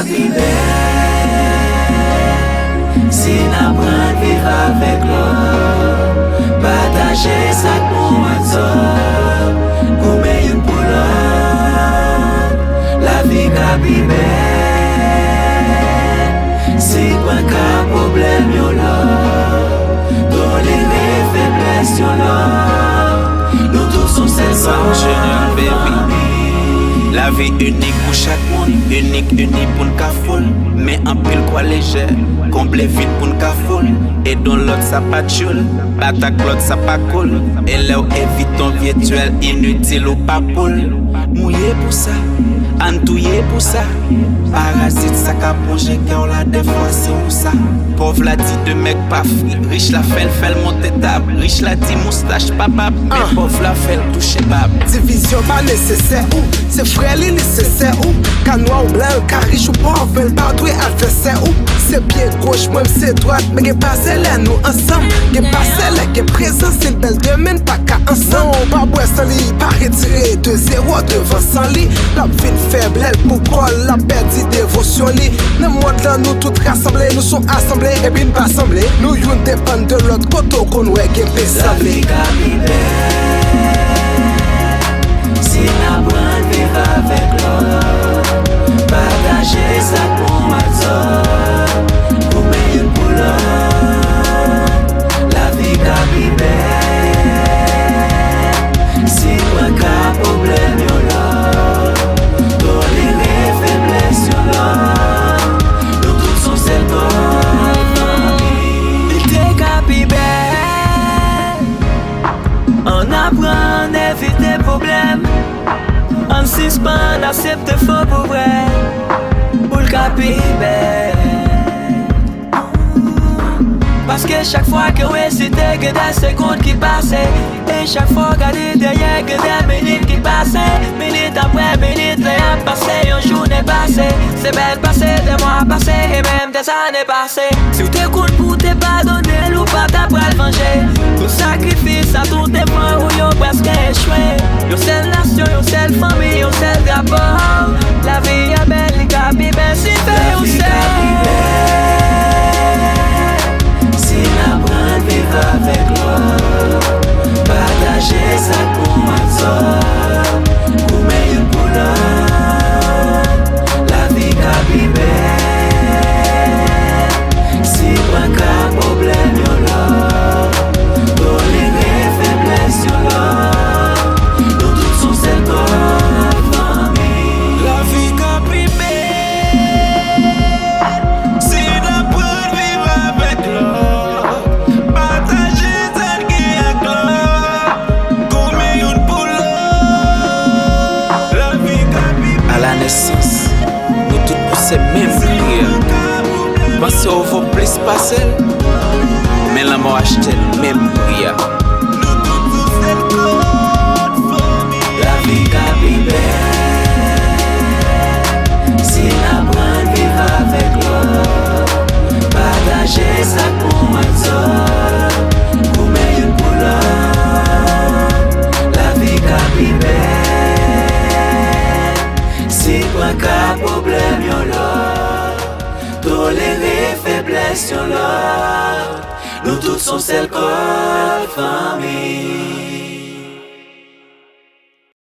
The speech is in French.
pi belle. Si n'apprend vivre avec l'autre, partager ça pour ensemble, pour mettre une pour l'autre, la vie ka pi belle. Si pas qu'un problème yo là, tolérer faiblesse yo là, nous tous sommes celles La vie unique pour chaque monde, unique pour nous foule. Mais en pile quoi léger, comble vite pour nous foule. Et dans l'autre ça pas choule, batak l'autre ça pas cool. Et là où évitons virtuel, inutile ou pas poule. Mouillé pour ça, entouillé pour ça. Parasite ça qu'a plongé cœur là des fois c'est où ça. Pauvre la dit de mec pas free, riche la fait le monter table. Riche la dit moustache pas bab, mais pauvre la fait le toucher bab. Division pas nécessaire ou, c'est frère li nécessaire ou. Ka noir ou blanc, ka riche ou pauvre, veulent pas doué adversaire ou. C'est pied gauche, moi c'est droite, mais qu'est passé là nous ensemble. Qu'est passé là, qu'est présent, c'est une belle domaine, pas qu'à ensemble. Non, pas boire sans lit, pas retirer 2-0 devant sans lit. La vie faible, elle pourquoi la perdu dévotion li. Dans le monde là, nous tous rassemblés, nous sommes assemblés et bien pas assemblés. Nous yon dépend de l'autre côté qu'on ouais qui peut s'appeler. Si n'apprend vivre avec l'autre, partager ça pour ensemble, pour mettre une pour l'autre, la vie ka pi belle. Si pas qu'un problème yo là, tolérer faiblesse yo là, nous tous sommes celles famille. Il ka pi belle, on apprend à éviter problème. On suspend, accepte faux pour vrai, pour le capi belle. Parce que chaque fois que ouais c'était que des secondes qui passaient, et chaque fois regardez derrière que des minutes qui passaient, minute après minute, rien passé, une journée passée, semaine passée, des mois passés et même des années passées. Si tu t'écoutes pour te pardonner, ou pas t'après le venger, tout sacrifice à tout tes points où y'a presque échoué. Y'a seule nation, y'a seule famille, y'a seul rapport. La vie est belle, les capis ben si fait ou c'est. Si n'apprend vivre avec l'autre, partager ça pour ensemble, pour mettre une pour l'autre, la vie ka pi belle. Si pas qu'un problème yo là, tolérer faiblesse yo là, nous tous sommes celles famille. La vie ka pi belle. Si n'apprend vivre avec l'autre, partager ça qui est clair, comme une pour l'autre, la vie ka pi belle. À la naissance, nous tous poussons même prière. Pensez au vos plus passer, mais la mort achète même prière. La vie ka pi belle. Si n'apprend vivre avec l'autre, partager ça pour ensemble, pour mettre une pour l'autre, la vie ka pi belle. Si pas qu'un problème yo là, tolérer faiblesse yo là, nous tous sommes celles famille.